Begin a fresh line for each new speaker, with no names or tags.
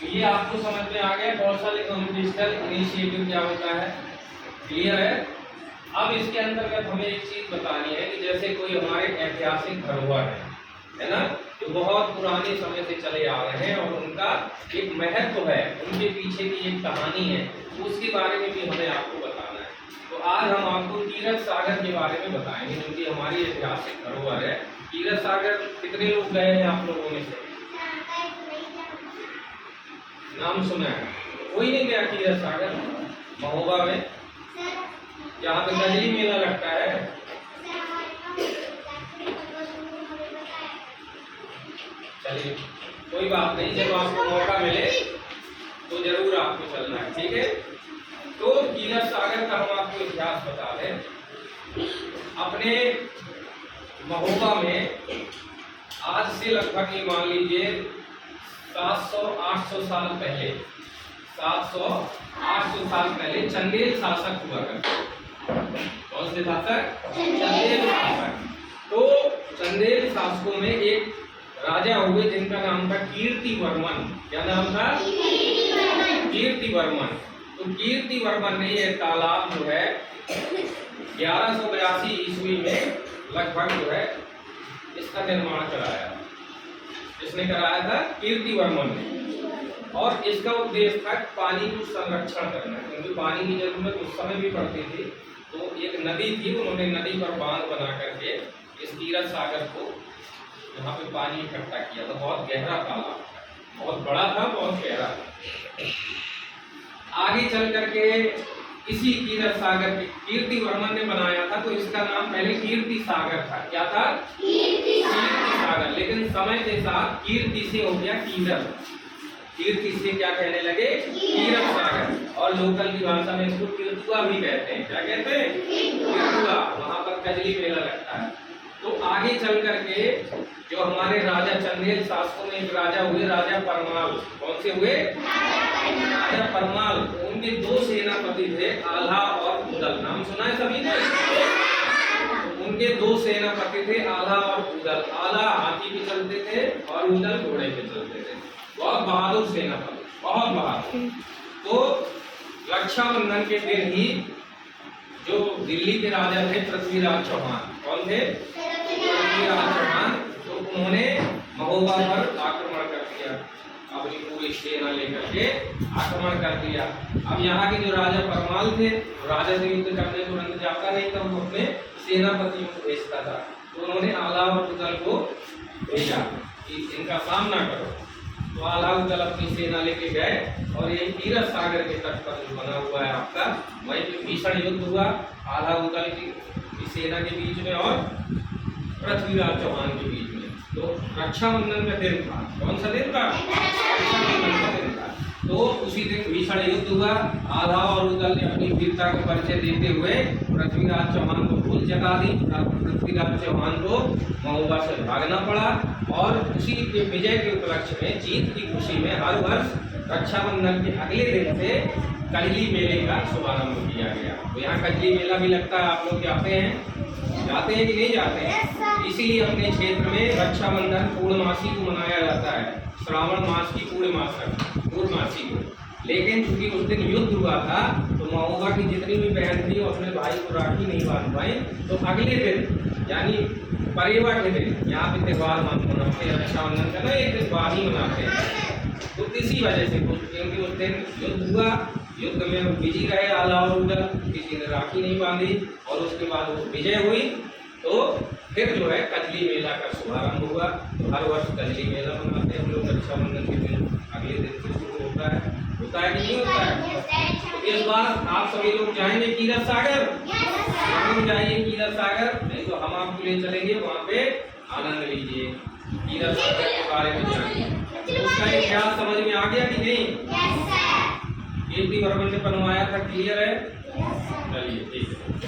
तो ये आपको समझ में आ गया कौशल एवं डिजिटल इनिशिएटिव क्या होता है, क्लियर है। अब इसके अंतर्गत हमें एक चीज बतानी है कि जैसे कोई हमारे ऐतिहासिक धरोहर है ना, जो बहुत पुराने समय से चले आ रहे हैं और उनका एक महत्व है, उनके पीछे की एक कहानी है, तो उसके बारे में भी हमें आपको बताना है। तो आज हम आपको तीरथ सागर के बारे में बताएंगे, जो कि हमारी ऐतिहासिक धरोहर है। तीरथ सागर कितने लोग गए हैं आप लोगों में से? नाम सुना है? कोई नहीं गया तीरथ सागर? महोबा में जहाँ पे कजली मेला लगता है, चलिए कोई बात नहीं, जब आपको मौका मिले तो जरूर आपको चलना है, ठीक है। तो तीरथ सागर का हम आपको इतिहास बता दें। अपने महोबा में आज से लगभग ये मान लीजिए 700-800 साल पहले, 700-800 साल पहले चंदेल शासक हुआ करते। कौन से शासक? चंदेल शासक। तो चंदेल शासकों में एक राजा हुए जिनका नाम था कीर्तिवर्मन। क्या नाम था? कीर्तिवर्मन। तो कीर्तिवर्मन ने यह तालाब जो है 1182 ईस्वी में लगभग जो है इसका निर्माण कराया। इसने कराया था कीर्तिवर्मन ने, और इसका उद्देश्य था पानी को संरक्षण करना, क्योंकि पानी की जरूरत उस समय भी पड़ती थी। तो एक नदी थी, उन्होंने नदी पर बांध बना करके इस तीरथ सागर को यहाँ पे पानी इकट्ठा किया था। बहुत गहरा तालाब, बहुत बड़ा था, बहुत गहरा था। आगे चल करके इसी तीरथ सागर के कीर्तिवर्मन ने बनाया था, तो इसका नाम पहले कीर्ति सागर था। क्या था? कीर्ति सागर। लेकिन समय के साथ कीर्ति से हो गया तीरथ, कीर्ति से क्या कहने लगे? तीरथ सागर। और लोकल की भाषा में इसको कीर्तुआ भी कहते हैं। क्या कहते हैं? कीर्तुआ। वहां पर कजली मेला लगता है। तो आगे चल करके जो हमारे राजा चंदेल शासकों में एक राजा हुए, राजा परमाल। कौन से हुए? राजा परमाल। उनके दो सेनापति थे, आल्हा और उदल। नाम सुना है सभी ने? उनके दो सेनापति थे, आल्हा और उदल। आल्हा हाथी पे चलते थे और उदल घोड़े पे चलते थे। बहुत बहादुर सेनापति, बहुत बहादुर। तो रक्षाबंधन के दिन ही जो दिल्ली के राजा थे पृथ्वीराज चौहान। कौन थे? पृथ्वीराज चौहान। तो उन्होंने महोबा पर आक्रमण कर दिया, अपनी पूरी सेना लेकर के आक्रमण कर दिया। अब यहाँ के जो राजा परमाल थे, राजा से युद्ध करने तुरंत जाता नहीं था, वो अपने सेनापतियों को भेजता था। तो उन्होंने आला और उदल को भेजा कि इनका सामना करो। तो आला उदल अपनी सेना लेके गए और यही तीरथ सागर के तट पर जो बना हुआ है आपका, वहीं पे भीषण युद्ध हुआ आला उदल की सेना के बीच में और पृथ्वीराज चौहान के बीच में। तो रक्षाबंधन का दिन था। कौन सा दिन था? रक्षाबंधन का दिन था। तो उसी दिन भीषण युद्ध हुआ। आल्हा और उदल ने अपनी वीरता का परिचय देते हुए पृथ्वीराज चौहान को भूल जगा दी। पृथ्वीराज चौहान को महोबा से भागना पड़ा, और उसी के विजय के उपलक्ष्य में, जीत की खुशी में हर वर्ष रक्षाबंधन के अगले दिन से कजली मेले का शुभारंभ किया गया। तो यहाँ कजली मेला भी लगता है। आप लोग जाते हैं कि नहीं जाते हैं? इसीलिए अपने क्षेत्र में रक्षाबंधन पूर्णमासी को मनाया जाता है, श्रावण मास की पूर्णमासी को। लेकिन चूंकि उस दिन युद्ध हुआ था, तो महोबा की जितनी भी बहन थी वो अपने भाई को राखी नहीं बांध पाई। तो अगले दिन यानी परेवा के दिन यहाँ पे त्योहार मनाते हैं, रक्षाबंधन का ना एक दिन बाद ही मनाते हैं। तो इसी वजह से, क्योंकि उस दिन युद्ध हुआ, युद्ध में विजयी रहे आल्हा और उदल, किसी ने राखी नहीं बांधी, और उसके बाद वो विजय हुई। तो फिर जो है कजली मेला का शुभारंभ हुआ। तो हर वर्ष कजली मेला मनाते हैं हम लोग रक्षाबंधन के दिन, अगले दिन से शुरू होता है कि नहीं होता है? तो इस बार आप सभी लोग जाएंगे तीरथ सागर? जरूर जाइए तीरथ सागर, नहीं तो हम आपको ले चलेंगे, वहाँ पे आनंद लीजिए, तीरथ सागर के बारे में जानिए। उसका इतिहास समझ में आ गया कि नहीं? कीर्तिवर्मन ने बनवाया था, क्लियर है? चलिए ठीक है।